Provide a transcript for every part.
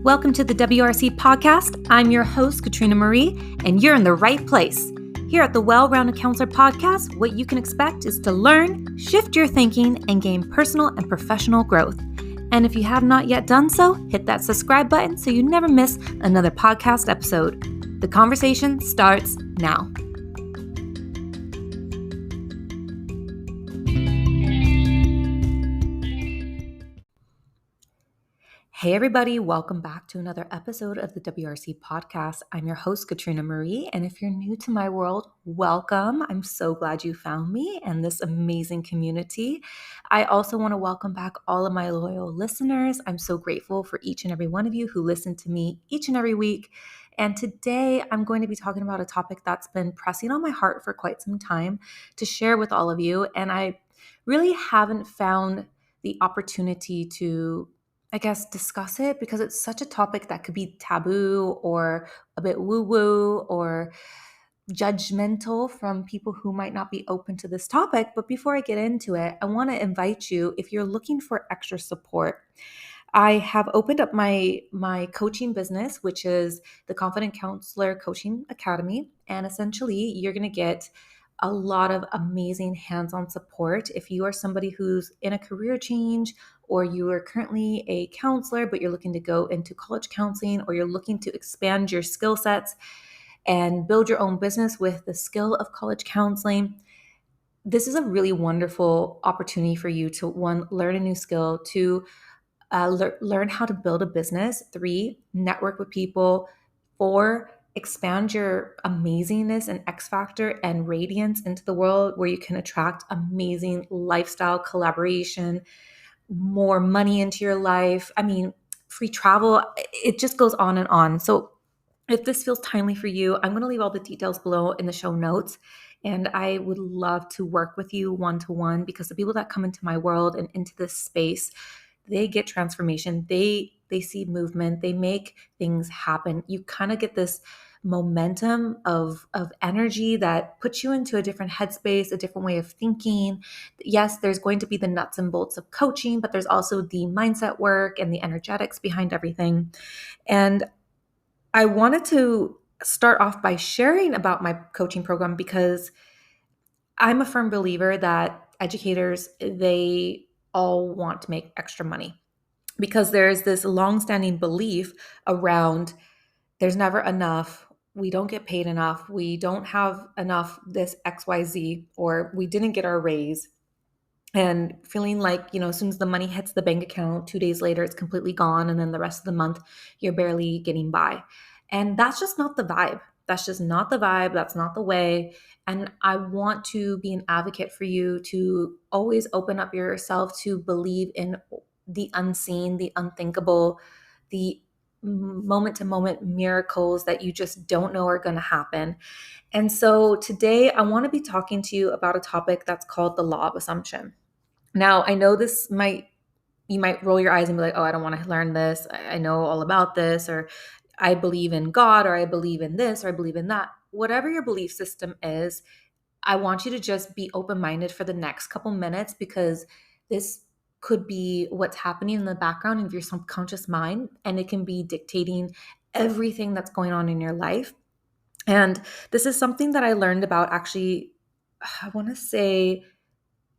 Welcome to the WRC podcast. I'm your host, Katrina Marie, and you're in the right place. Here at the Well-Rounded Counselor podcast, what you can expect is to learn, shift your thinking, and gain personal and professional growth. And if you have not yet done so, hit that subscribe button so you never miss another podcast episode. The conversation starts now. Hey everybody, welcome back to another episode of the WRC podcast. I'm your host, Katrina Marie, and if you're new to my world, welcome. I'm so glad you found me and this amazing community. I also want to welcome back all of my loyal listeners. I'm so grateful for each and every one of you who listen to me each and every week. And today I'm going to be talking about a topic that's been pressing on my heart for quite some time to share with all of you. And I really haven't found the opportunity to discuss it because it's such a topic that could be taboo or a bit woo-woo or judgmental from people who might not be open to this topic. But before I get into it, I want to invite you, if you're looking for extra support, I have opened up my coaching business, which is the Confident Counselor Coaching Academy. And essentially, you're going to get a lot of amazing hands-on support. If you are somebody who's in a career change, or you are currently a counselor, but you're looking to go into college counseling, or you're looking to expand your skill sets and build your own business with the skill of college counseling, this is a really wonderful opportunity for you to, one, learn a new skill, two, learn how to build a business, three, network with people, four, expand your amazingness and X factor and radiance into the world where you can attract amazing lifestyle collaboration, more money into your life. I mean, free travel, it just goes on and on. So if this feels timely for you, I'm going to leave all the details below in the show notes. And I would love to work with you one-to-one because the people that come into my world and into this space, they get transformation. They see movement. They make things happen. You kind of get this momentum of energy that puts you into a different headspace, a different way of thinking. Yes, there's going to be the nuts and bolts of coaching, but there's also the mindset work and the energetics behind everything. And I wanted to start off by sharing about my coaching program because I'm a firm believer that educators, they all want to make extra money because there's this longstanding belief around there's never enough. We don't get paid enough. We don't have enough this XYZ, or we didn't get our raise. And feeling like, as soon as the money hits the bank account, 2 days later, it's completely gone. And then the rest of the month, you're barely getting by. And that's just not the vibe. That's just not the vibe. That's not the way. And I want to be an advocate for you to always open up yourself to believe in the unseen, the unthinkable, the moment-to-moment miracles that you just don't know are going to happen. And so today I want to be talking to you about a topic that's called the law of assumption. Now, I know you might roll your eyes and be like, oh, I don't want to learn this. I know all about this, or I believe in God, or I believe in this, or I believe in that. Whatever your belief system is, I want you to just be open-minded for the next couple minutes because this could be what's happening in the background of your subconscious mind, and it can be dictating everything that's going on in your life. And this is something that I learned about actually, I want to say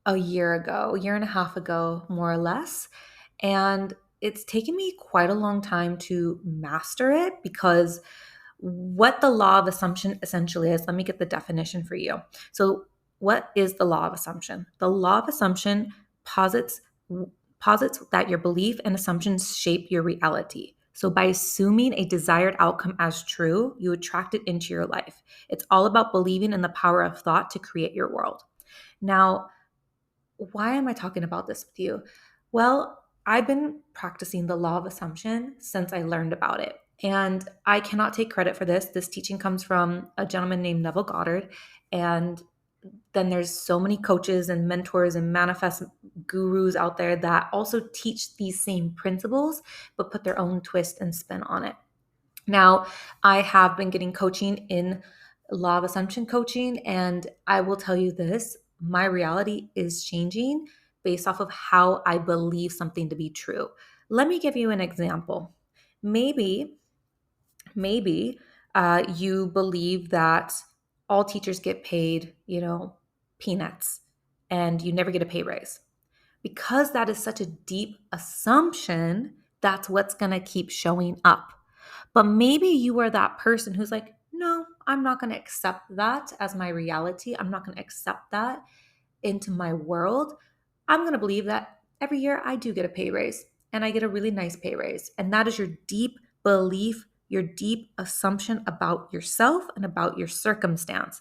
a year and a half ago, more or less. And it's taken me quite a long time to master it because what the law of assumption essentially is, let me get the definition for you. So what is the law of assumption? The law of assumption posits that your belief and assumptions shape your reality. So by assuming a desired outcome as true, you attract it into your life. It's all about believing in the power of thought to create your world. Now, why am I talking about this with you? Well, I've been practicing the law of assumption since I learned about it. And I cannot take credit for this. This teaching comes from a gentleman named Neville Goddard. And then there's so many coaches and mentors and manifest gurus out there that also teach these same principles, but put their own twist and spin on it. Now, I have been getting coaching in law of assumption coaching, and I will tell you this, my reality is changing based off of how I believe something to be true. Let me give you an example. Maybe, maybe you believe that all teachers get paid, peanuts, and you never get a pay raise. Because that is such a deep assumption, that's what's going to keep showing up. But maybe you are that person who's like, no, I'm not going to accept that as my reality. I'm not going to accept that into my world. I'm going to believe that every year I do get a pay raise and I get a really nice pay raise. And that is your deep belief, your deep assumption about yourself and about your circumstance.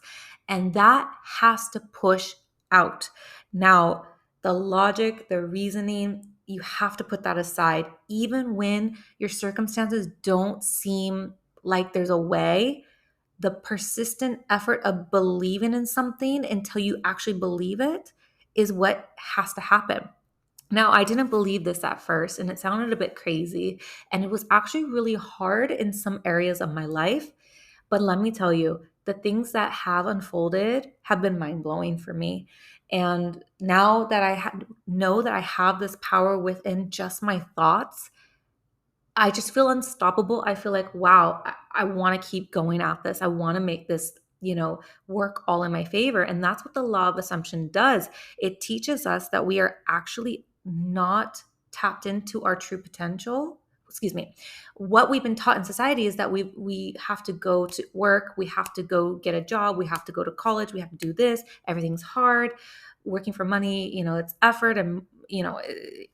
And that has to push out. Now, the logic, the reasoning, you have to put that aside. Even when your circumstances don't seem like there's a way, the persistent effort of believing in something until you actually believe it is what has to happen. Now, I didn't believe this at first, and it sounded a bit crazy, and it was actually really hard in some areas of my life. But let me tell you, the things that have unfolded have been mind blowing for me. And now that know that I have this power within just my thoughts, I just feel unstoppable. I feel like, wow, I want to keep going at this. I want to make this, work all in my favor. And that's what the law of assumption does. It teaches us that we are actually not tapped into our true potential. Excuse me. What we've been taught in society is that we have to go to work, we have to go get a job, we have to go to college, we have to do this. Everything's hard. Working for money, it's effort, and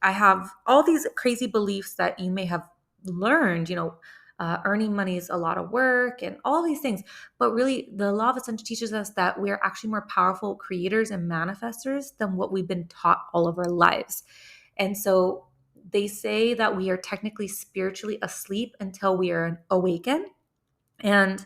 I have all these crazy beliefs that you may have learned, earning money is a lot of work and all these things. But really, the law of assumption teaches us that we are actually more powerful creators and manifestors than what we've been taught all of our lives. And so they say that we are technically spiritually asleep until we are awakened. And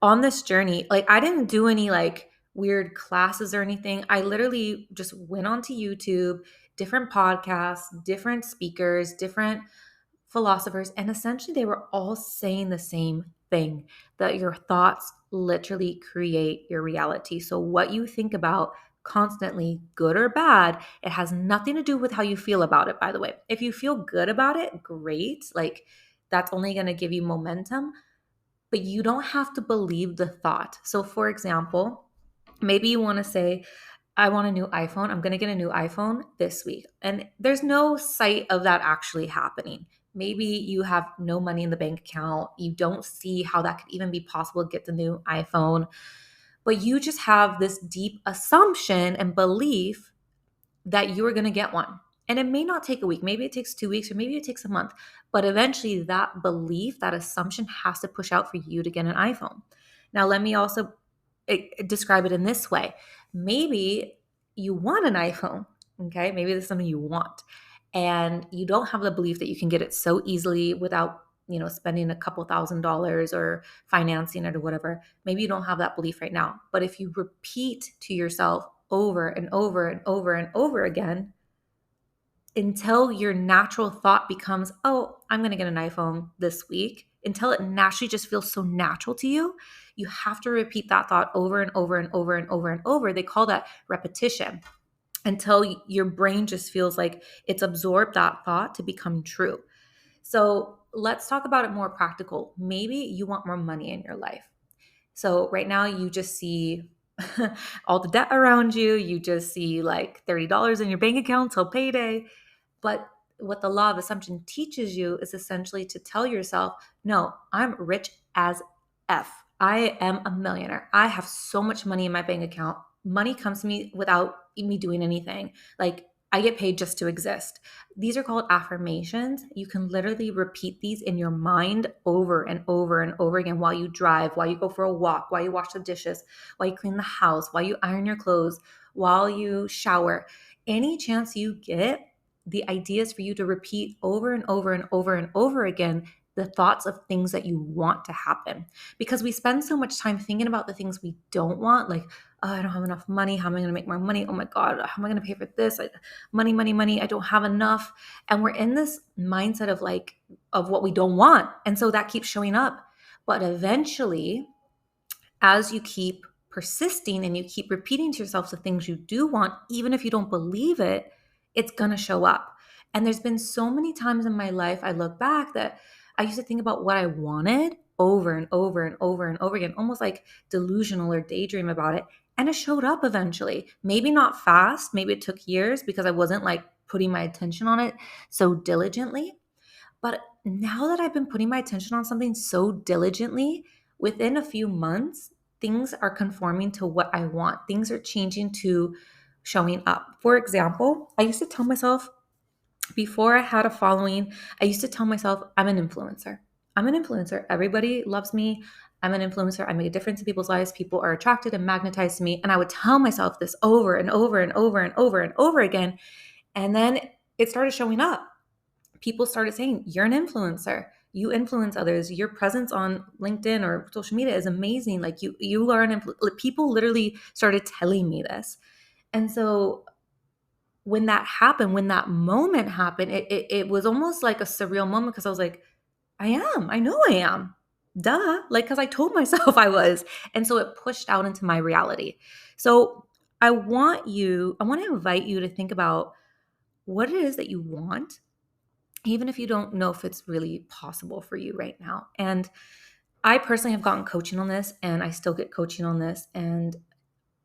on this journey, like I didn't do any like weird classes or anything. I literally just went onto YouTube, different podcasts, different speakers, different philosophers, and essentially they were all saying the same thing, that your thoughts literally create your reality. So what you think about constantly, good or bad, it has nothing to do with how you feel about it, by the way. If you feel good about it, great. Like that's only going to give you momentum, but you don't have to believe the thought. So for example, maybe you want to say, I want a new iPhone. I'm going to get a new iPhone this week. And there's no sight of that actually happening. Maybe you have no money in the bank account. You don't see how that could even be possible to get the new iPhone. But you just have this deep assumption and belief that you are going to get one. And it may not take a week. Maybe it takes 2 weeks or maybe it takes a month. But eventually that belief, that assumption has to push out for you to get an iPhone. Now, let me also describe it in this way. Maybe you want an iPhone, okay? Maybe this is something you want, and you don't have the belief that you can get it so easily without, spending a couple $1,000s or financing it or whatever. Maybe you don't have that belief right now. But if you repeat to yourself over and over and over and over again, until your natural thought becomes, oh, I'm going to get an iPhone this week, until it naturally just feels so natural to you, you have to repeat that thought over and over and over and over and over. They call that repetition, until your brain just feels like it's absorbed that thought to become true. So let's talk about it more practical. Maybe you want more money in your life. So right now you just see all the debt around you. You just see like $30 in your bank account till payday. But what the law of assumption teaches you is essentially to tell yourself, no, I'm rich as F. I am a millionaire. I have so much money in my bank account. Money comes to me without me doing anything. Like I get paid just to exist. These are called affirmations. You can literally repeat these in your mind over and over and over again while you drive, while you go for a walk, while you wash the dishes, while you clean the house, while you iron your clothes, while you shower. Any chance you get, the idea is for you to repeat over and over and over and over again the thoughts of things that you want to happen. Because we spend so much time thinking about the things we don't want, like, oh, I don't have enough money. How am I going to make more money? Oh my God, how am I going to pay for this? Money, money, money. I don't have enough. And we're in this mindset of what we don't want. And so that keeps showing up. But eventually, as you keep persisting and you keep repeating to yourself the things you do want, even if you don't believe it, it's going to show up. And there's been so many times in my life I look back that I used to think about what I wanted over and over and over and over again, almost like delusional or daydream about it. And it showed up eventually. Maybe not fast. Maybe it took years because I wasn't like putting my attention on it so diligently. But now that I've been putting my attention on something so diligently, within a few months, things are conforming to what I want. Things are changing to showing up. For example, I used to tell myself before I had a following, I used to tell myself, I'm an influencer. I'm an influencer. Everybody loves me. I'm an influencer. I make a difference in people's lives. People are attracted and magnetized to me. And I would tell myself this over and over and over and over and over again. And then it started showing up. People started saying, you're an influencer. You influence others. Your presence on LinkedIn or social media is amazing. Like you are an influencer. People literally started telling me this. And so when that happened, when that moment happened, it was almost like a surreal moment because I was like, I know I am. Duh. Like, because I told myself I was. And so it pushed out into my reality. So I want to invite you to think about what it is that you want, even if you don't know if it's really possible for you right now. And I personally have gotten coaching on this, and I still get coaching on this. And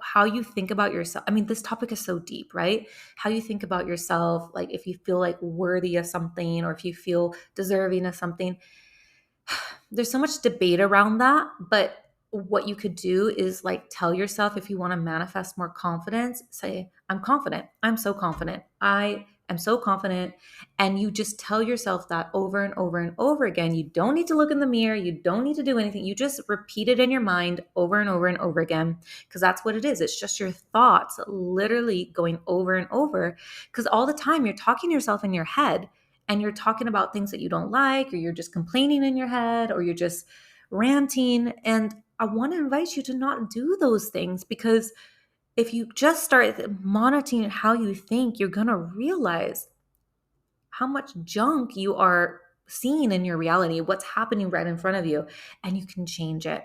how you think about yourself. I mean, this topic is so deep, right? How you think about yourself, like if you feel like worthy of something or if you feel deserving of something. There's so much debate around that, but what you could do is like tell yourself, if you want to manifest more confidence, say, I'm confident. I'm so confident. I am so confident. And you just tell yourself that over and over and over again. You don't need to look in the mirror. You don't need to do anything. You just repeat it in your mind over and over and over again, because that's what it is. It's just your thoughts literally going over and over, because all the time you're talking to yourself in your head, and you're talking about things that you don't like, or you're just complaining in your head, or you're just ranting. And I want to invite you to not do those things, because if you just start monitoring how you think, you're going to realize how much junk you are seeing in your reality, what's happening right in front of you, and you can change it.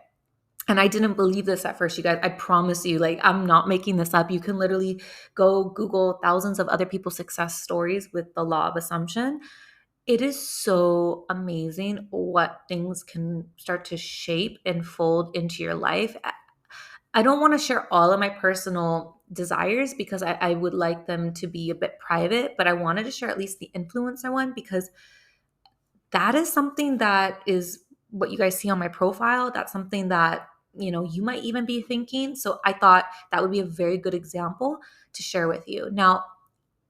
And I didn't believe this at first, you guys. I promise you, like, I'm not making this up. You can literally go Google thousands of other people's success stories with the law of assumption. It is so amazing what things can start to shape and fold into your life. I don't want to share all of my personal desires because I would like them to be a bit private, but I wanted to share at least the influencer one, because that is something that is what you guys see on my profile. That's something that, you might even be thinking. So I thought that would be a very good example to share with you. Now,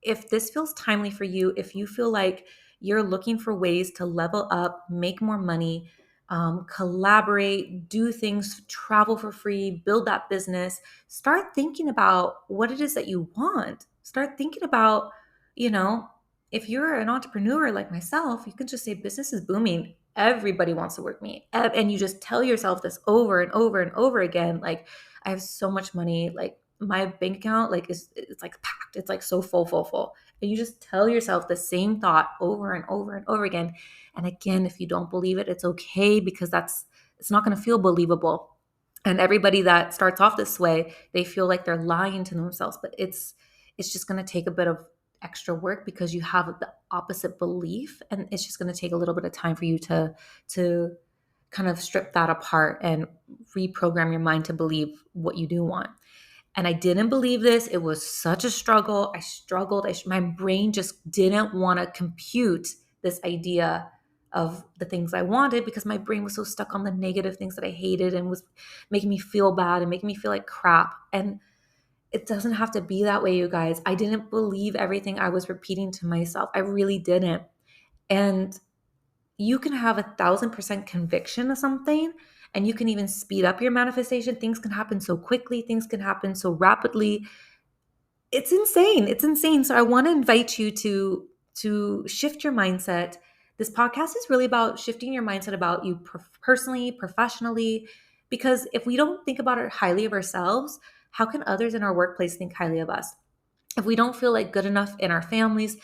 if this feels timely for you, if you feel like you're looking for ways to level up, make more money, collaborate, do things, travel for free, build that business, start thinking about what it is that you want. Start thinking about, you know, if you're an entrepreneur like myself, you can just say business is booming. Everybody wants to work with me. And you just tell yourself this over and over and over again. Like, I have so much money. Like, my bank account, like, it's like packed. It's like so full, full, full. And you just tell yourself the same thought over and over and over again. And again, if you don't believe it, it's okay, because it's not going to feel believable. And everybody that starts off this way, they feel like they're lying to themselves, but it's just going to take a bit of extra work because you have the opposite belief, and it's just going to take a little bit of time for you to kind of strip that apart and reprogram your mind to believe what you do want. And I didn't believe this. It was such a struggle. I struggled. My brain just didn't want to compute this idea of the things I wanted, because my brain was so stuck on the negative things that I hated and was making me feel bad and making me feel like crap. And it doesn't have to be that way, you guys. I didn't believe everything I was repeating to myself. I really didn't. And you can have 1,000% conviction of something, and you can even speed up your manifestation. Things can happen so quickly, things can happen so rapidly. It's insane. It's insane. So I want to invite you to shift your mindset. This podcast is really about shifting your mindset about you personally, professionally, because if we don't think about it highly of ourselves, how can others in our workplace think highly of us? If we don't feel like good enough in our families,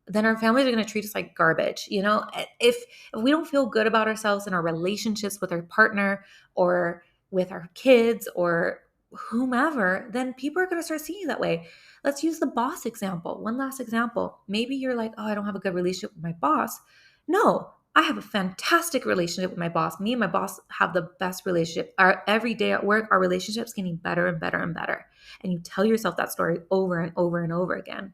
then our families are going to treat us like garbage. If we don't feel good about ourselves in our relationships with our partner or with our kids or whomever, then people are going to start seeing you that way. Let's use the boss example. One last example. Maybe you're like, oh, I don't have a good relationship with my boss. No, I have a fantastic relationship with my boss. Me and my boss have the best relationship. Every day at work, our relationship's getting better and better and better. And you tell yourself that story over and over and over again.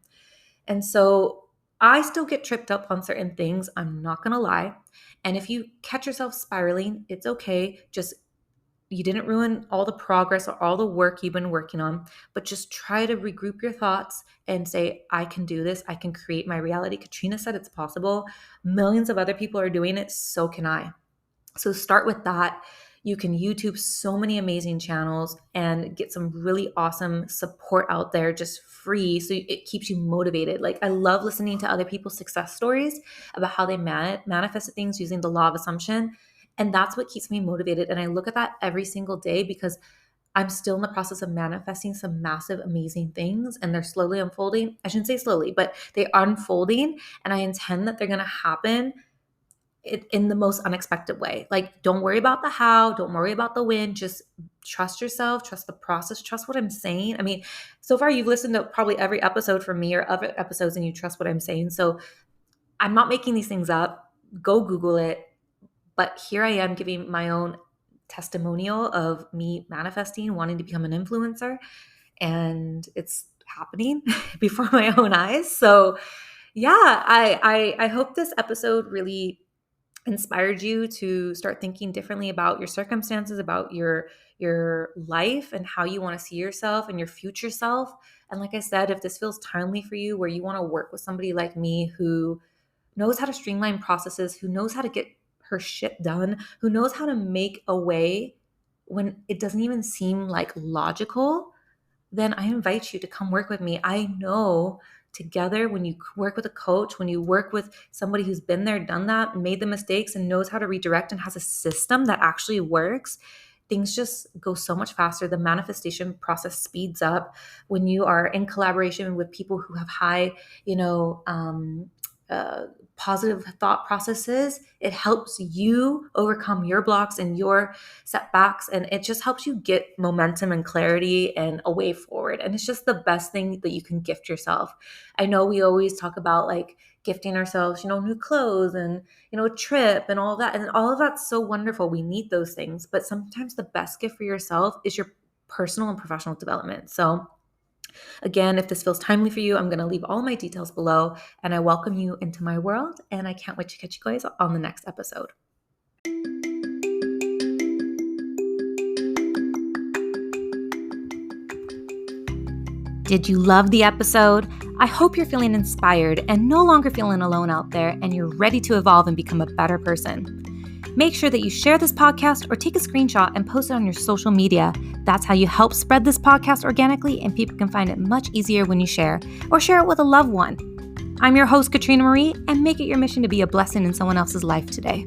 And so I still get tripped up on certain things. I'm not going to lie. And if you catch yourself spiraling, it's okay. Just you didn't ruin all the progress or all the work you've been working on, but just try to regroup your thoughts and say, I can do this. I can create my reality. Katrina said it's possible. Millions of other people are doing it. So can I. So start with that. You can YouTube so many amazing channels and get some really awesome support out there just free. So it keeps you motivated. Like, I love listening to other people's success stories about how they manifested things using the law of assumption. And that's what keeps me motivated. And I look at that every single day because I'm still in the process of manifesting some massive, amazing things, and they're slowly unfolding. I shouldn't say slowly, but they are unfolding. And I intend that they're going to happen in the most unexpected way. Like, don't worry about the how, don't worry about the when, just trust yourself, trust the process, trust what I'm saying. I mean, so far you've listened to probably every episode from me or other episodes and you trust what I'm saying. So I'm not making these things up. Go Google it. But here I am giving my own testimonial of me manifesting, wanting to become an influencer, and it's happening before my own eyes. So yeah, I hope this episode really inspired you to start thinking differently about your circumstances, about your life and how you want to see yourself and your future self. And like I said, if this feels timely for you, where you want to work with somebody like me who knows how to streamline processes, who knows how to get her shit done, who knows how to make a way when it doesn't even seem like logical, then I invite you to come work with me. I know together, when you work with a coach, when you work with somebody who's been there, done that, made the mistakes and knows how to redirect and has a system that actually works, things just go so much faster. The manifestation process speeds up when you are in collaboration with people who have high, positive thought processes. It helps you overcome your blocks and your setbacks, and it just helps you get momentum and clarity and a way forward. And it's just the best thing that you can gift yourself. I know we always talk about like gifting ourselves, new clothes and, a trip and all of that. And all of that's so wonderful. We need those things, but sometimes the best gift for yourself is your personal and professional development. So again, if this feels timely for you, I'm going to leave all my details below, and I welcome you into my world, and I can't wait to catch you guys on the next episode. Did you love the episode? I hope you're feeling inspired and no longer feeling alone out there, and you're ready to evolve and become a better person. Make sure that you share this podcast or take a screenshot and post it on your social media. That's how you help spread this podcast organically, and people can find it much easier when you share, or share it with a loved one. I'm your host, Katrina Marie, and make it your mission to be a blessing in someone else's life today.